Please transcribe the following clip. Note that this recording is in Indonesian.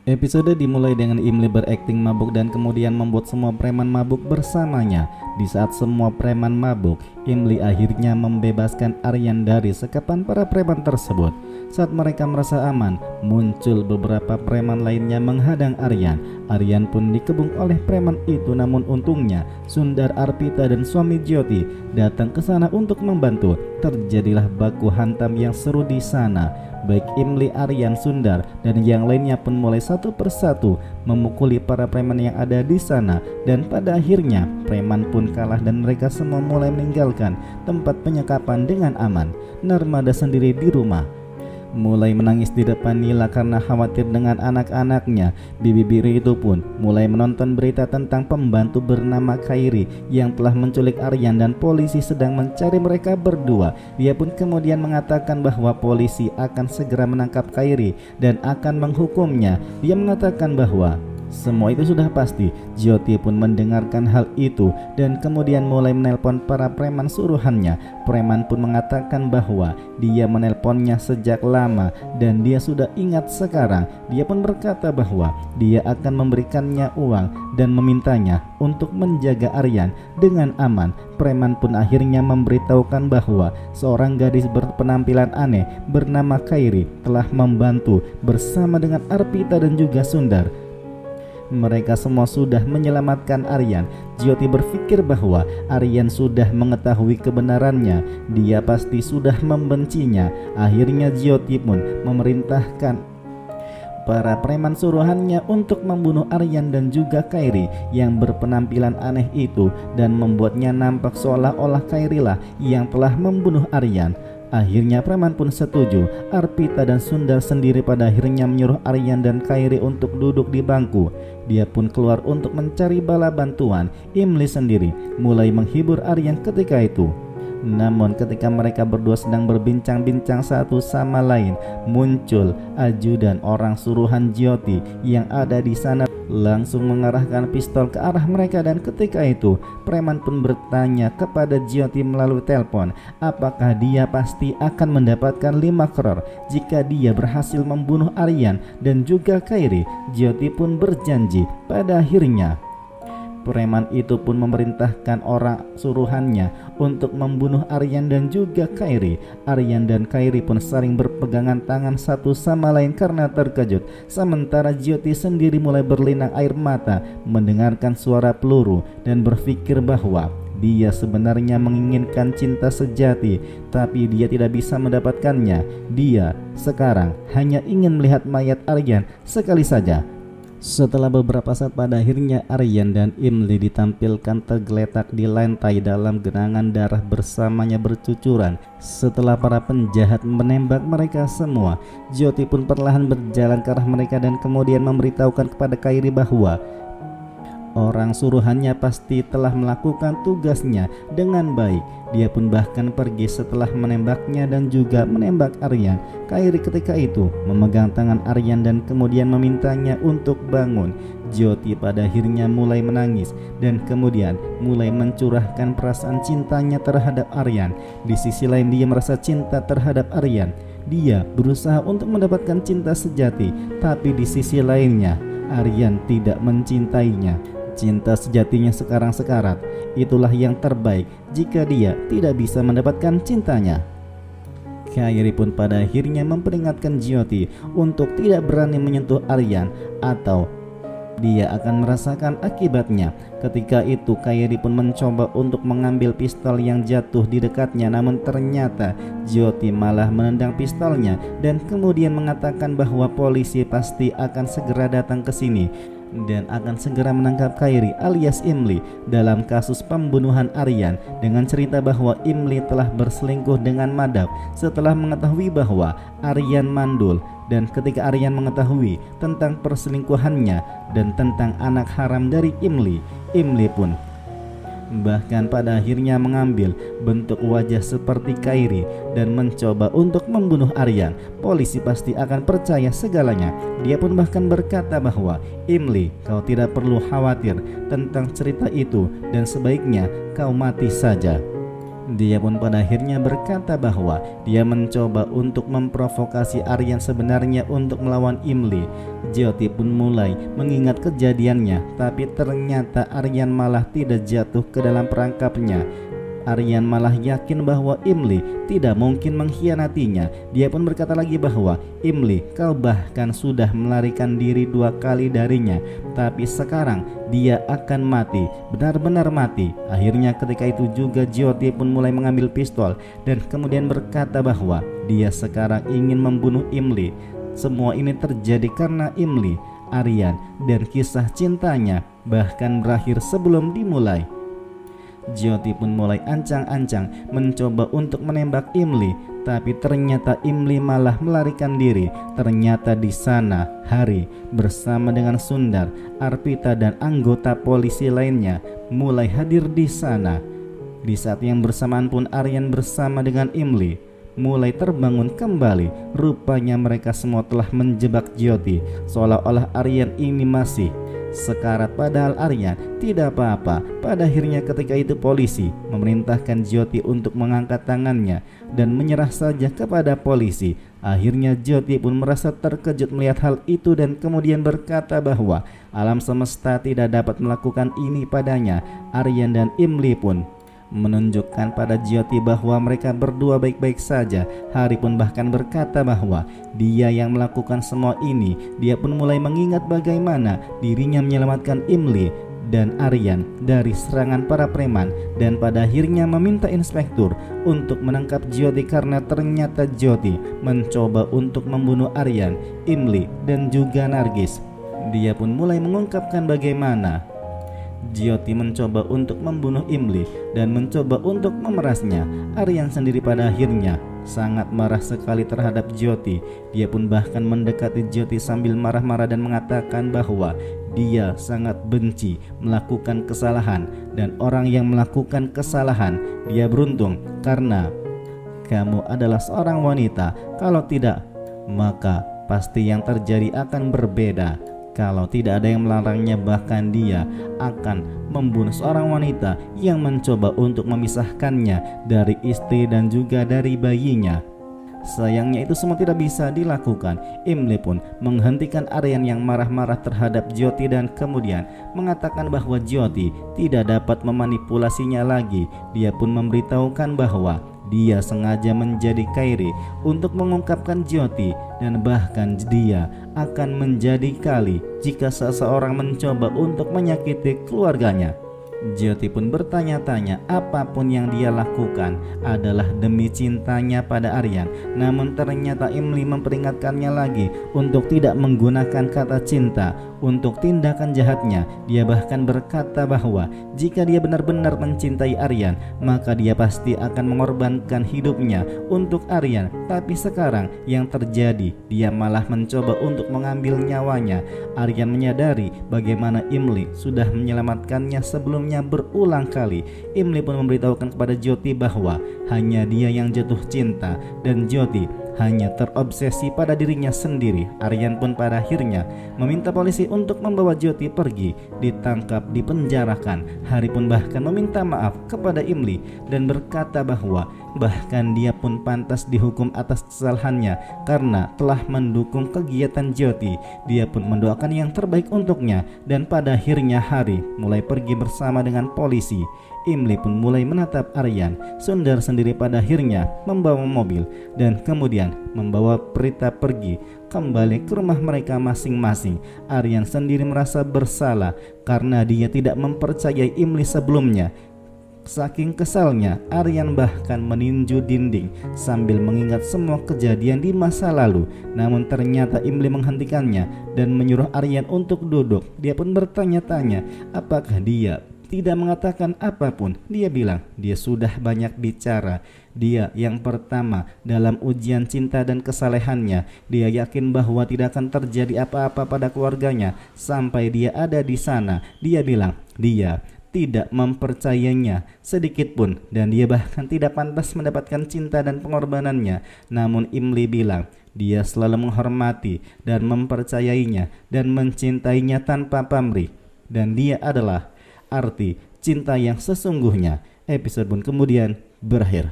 Episode dimulai dengan Imli berakting mabuk dan kemudian membuat semua preman mabuk bersamanya. Di saat semua preman mabuk, Imli akhirnya membebaskan Aryan dari sekapan para preman tersebut. Saat mereka merasa aman, muncul beberapa preman lainnya menghadang Aryan. Aryan pun dikepung oleh preman itu, namun untungnya Sundar, Arpita dan suami Jyoti datang ke sana untuk membantu. Terjadilah baku hantam yang seru di sana. Baik Imli, Aryan, Sundar dan yang lainnya pun mulai satu persatu memukuli para preman yang ada di sana, dan pada akhirnya preman pun kalah dan mereka semua mulai meninggalkan tempat penyekapan dengan aman. Narmada sendiri di rumah mulai menangis di depan Nila karena khawatir dengan anak-anaknya. Bibi Biri itu pun mulai menonton berita tentang pembantu bernama Khairi yang telah menculik Aryan dan polisi sedang mencari mereka berdua. Dia pun kemudian mengatakan bahwa polisi akan segera menangkap Khairi dan akan menghukumnya. Dia mengatakan bahwa semua itu sudah pasti. Jyoti pun mendengarkan hal itu dan kemudian mulai menelpon para preman suruhannya. Preman pun mengatakan bahwa dia menelponnya sejak lama dan dia sudah ingat sekarang. Dia pun berkata bahwa dia akan memberikannya uang dan memintanya untuk menjaga Aryan dengan aman. Preman pun akhirnya memberitahukan bahwa seorang gadis berpenampilan aneh bernama Khairi telah membantu bersama dengan Arpita dan juga Sundar. Mereka semua sudah menyelamatkan Aryan. Jyoti berpikir bahwa Aryan sudah mengetahui kebenarannya. Dia pasti sudah membencinya. Akhirnya Jyoti pun memerintahkan para preman suruhannya untuk membunuh Aryan dan juga Khairi yang berpenampilan aneh itu dan membuatnya nampak seolah-olah Khairi lah yang telah membunuh Aryan. Akhirnya preman pun setuju. Arpita dan Sundar sendiri pada akhirnya menyuruh Aryan dan Khairi untuk duduk di bangku. Dia pun keluar untuk mencari bala bantuan. Imli sendiri mulai menghibur Aryan ketika itu. Namun ketika mereka berdua sedang berbincang-bincang satu sama lain, muncul ajudan orang suruhan Jyoti yang ada di sana langsung mengarahkan pistol ke arah mereka, dan ketika itu preman pun bertanya kepada Jyoti melalui telepon apakah dia pasti akan mendapatkan 5 crore jika dia berhasil membunuh Aryan dan juga Khairi. Jyoti pun berjanji. Pada akhirnya preman itu pun memerintahkan orang suruhannya untuk membunuh Aryan dan juga Khairi. Aryan dan Khairi pun saling berpegangan tangan satu sama lain karena terkejut. Sementara Jyoti sendiri mulai berlinang air mata mendengarkan suara peluru dan berpikir bahwa dia sebenarnya menginginkan cinta sejati, tapi dia tidak bisa mendapatkannya. Dia sekarang hanya ingin melihat mayat Aryan sekali saja. Setelah beberapa saat pada akhirnya Aryan dan Imli ditampilkan tergeletak di lantai dalam genangan darah bersamanya bercucuran. Setelah para penjahat menembak mereka semua, Jyoti pun perlahan berjalan ke arah mereka dan kemudian memberitahukan kepada Khairi bahwa orang suruhannya pasti telah melakukan tugasnya dengan baik. Dia pun bahkan pergi setelah menembaknya dan juga menembak Aryan. Khairi ketika itu memegang tangan Aryan dan kemudian memintanya untuk bangun. Jyoti pada akhirnya mulai menangis dan kemudian mulai mencurahkan perasaan cintanya terhadap Aryan. Di sisi lain dia merasa cinta terhadap Aryan. Dia berusaha untuk mendapatkan cinta sejati, tapi di sisi lainnya Aryan tidak mencintainya. Cinta sejatinya sekarang sekarat. Itulah yang terbaik jika dia tidak bisa mendapatkan cintanya. Khairi pun pada akhirnya memperingatkan Jyoti untuk tidak berani menyentuh Aryan atau dia akan merasakan akibatnya. Ketika itu Khairi pun mencoba untuk mengambil pistol yang jatuh di dekatnya, namun ternyata Jyoti malah menendang pistolnya dan kemudian mengatakan bahwa polisi pasti akan segera datang ke sini dan akan segera menangkap Khairi alias Imli dalam kasus pembunuhan Aryan, dengan cerita bahwa Imli telah berselingkuh dengan Madhav setelah mengetahui bahwa Aryan mandul. Dan ketika Aryan mengetahui tentang perselingkuhannya dan tentang anak haram dari Imli, Imli pun bahkan pada akhirnya mengambil bentuk wajah seperti Khairi dan mencoba untuk membunuh Aryan. Polisi pasti akan percaya segalanya. Dia pun bahkan berkata bahwa Imli, kau tidak perlu khawatir tentang cerita itu dan sebaiknya kau mati saja. Dia pun pada akhirnya berkata bahwa dia mencoba untuk memprovokasi Aryan sebenarnya untuk melawan Imli. Jyoti pun mulai mengingat kejadiannya, tapi ternyata Aryan malah tidak jatuh ke dalam perangkapnya. Aryan malah yakin bahwa Imli tidak mungkin mengkhianatinya. Dia pun berkata lagi bahwa, "Imli, kau bahkan sudah melarikan diri 2 kali darinya, tapi sekarang dia akan mati, benar-benar mati." Akhirnya ketika itu juga Jyoti pun mulai mengambil pistol dan kemudian berkata bahwa dia sekarang ingin membunuh Imli. Semua ini terjadi karena Imli, Aryan, dan kisah cintanya bahkan berakhir sebelum dimulai. Jyoti pun mulai ancang-ancang mencoba untuk menembak Imli, tapi ternyata Imli malah melarikan diri. Ternyata di sana Hari bersama dengan Sundar, Arpita dan anggota polisi lainnya mulai hadir di sana. Di saat yang bersamaan pun Aryan bersama dengan Imli mulai terbangun kembali. Rupanya mereka semua telah menjebak Jyoti, seolah-olah Aryan ini masih sekarat, padahal Aryan tidak apa-apa. Pada akhirnya ketika itu polisi memerintahkan Jyoti untuk mengangkat tangannya dan menyerah saja kepada polisi. Akhirnya Jyoti pun merasa terkejut melihat hal itu dan kemudian berkata bahwa alam semesta tidak dapat melakukan ini padanya. Aryan dan Imli pun menunjukkan pada Jyoti bahwa mereka berdua baik-baik saja. Hari pun bahkan berkata bahwa dia yang melakukan semua ini. Dia pun mulai mengingat bagaimana dirinya menyelamatkan Imli dan Aryan dari serangan para preman, dan pada akhirnya meminta inspektur untuk menangkap Jyoti karena ternyata Jyoti mencoba untuk membunuh Aryan, Imli dan juga Nargis. Dia pun mulai mengungkapkan bagaimana Jyoti mencoba untuk membunuh Imli dan mencoba untuk memerasnya. Aryan sendiri pada akhirnya sangat marah sekali terhadap Jyoti. Dia pun bahkan mendekati Jyoti sambil marah-marah dan mengatakan bahwa dia sangat benci melakukan kesalahan, dan orang yang melakukan kesalahan dia beruntung karena kamu adalah seorang wanita. Kalau tidak, maka pasti yang terjadi akan berbeda. Kalau tidak ada yang melarangnya, bahkan dia akan membunuh seorang wanita yang mencoba untuk memisahkannya dari istri dan juga dari bayinya. Sayangnya itu semua tidak bisa dilakukan. Imli pun menghentikan Aryan yang marah-marah terhadap Jyoti dan kemudian mengatakan bahwa Jyoti tidak dapat memanipulasinya lagi. Dia pun memberitahukan bahwa dia sengaja menjadi Kairi untuk mengungkapkan Jyoti, dan bahkan dia akan menjadi kali jika seseorang mencoba untuk menyakiti keluarganya. Jyoti pun bertanya-tanya apapun yang dia lakukan adalah demi cintanya pada Aryan. Namun ternyata Imli memperingatkannya lagi untuk tidak menggunakan kata cinta untuk tindakan jahatnya. Dia bahkan berkata bahwa jika dia benar-benar mencintai Aryan, maka dia pasti akan mengorbankan hidupnya untuk Aryan. Tapi sekarang yang terjadi, dia malah mencoba untuk mengambil nyawanya. Aryan menyadari bagaimana Imli sudah menyelamatkannya sebelumnya berulang kali. Imli pun memberitahukan kepada Jyoti bahwa hanya dia yang jatuh cinta dan Jyoti hanya terobsesi pada dirinya sendiri. Aryan pun pada akhirnya meminta polisi untuk membawa Jyoti pergi, ditangkap, dipenjarakan. Hari pun bahkan meminta maaf kepada Imli dan berkata bahwa bahkan dia pun pantas dihukum atas kesalahannya karena telah mendukung kegiatan Jyoti. Dia pun mendoakan yang terbaik untuknya, dan pada akhirnya Hari mulai pergi bersama dengan polisi. Imli pun mulai menatap Aryan. Sundar sendiri pada akhirnya membawa mobil dan kemudian membawa Prita pergi kembali ke rumah mereka masing-masing. Aryan sendiri merasa bersalah karena dia tidak mempercayai Imli sebelumnya. Saking kesalnya, Aryan bahkan meninju dinding sambil mengingat semua kejadian di masa lalu. Namun ternyata Imli menghentikannya dan menyuruh Aryan untuk duduk. Dia pun bertanya-tanya apakah dia tidak mengatakan apapun. Dia bilang dia sudah banyak bicara. Dia yang pertama dalam ujian cinta dan kesalehannya. Dia yakin bahwa tidak akan terjadi apa-apa pada keluarganya sampai dia ada di sana. Dia bilang dia tidak mempercayainya sedikit pun, dan dia bahkan tidak pantas mendapatkan cinta dan pengorbanannya. Namun Imli bilang dia selalu menghormati dan mempercayainya dan mencintainya tanpa pamrih, dan dia adalah arti cinta yang sesungguhnya. Episode pun kemudian berakhir.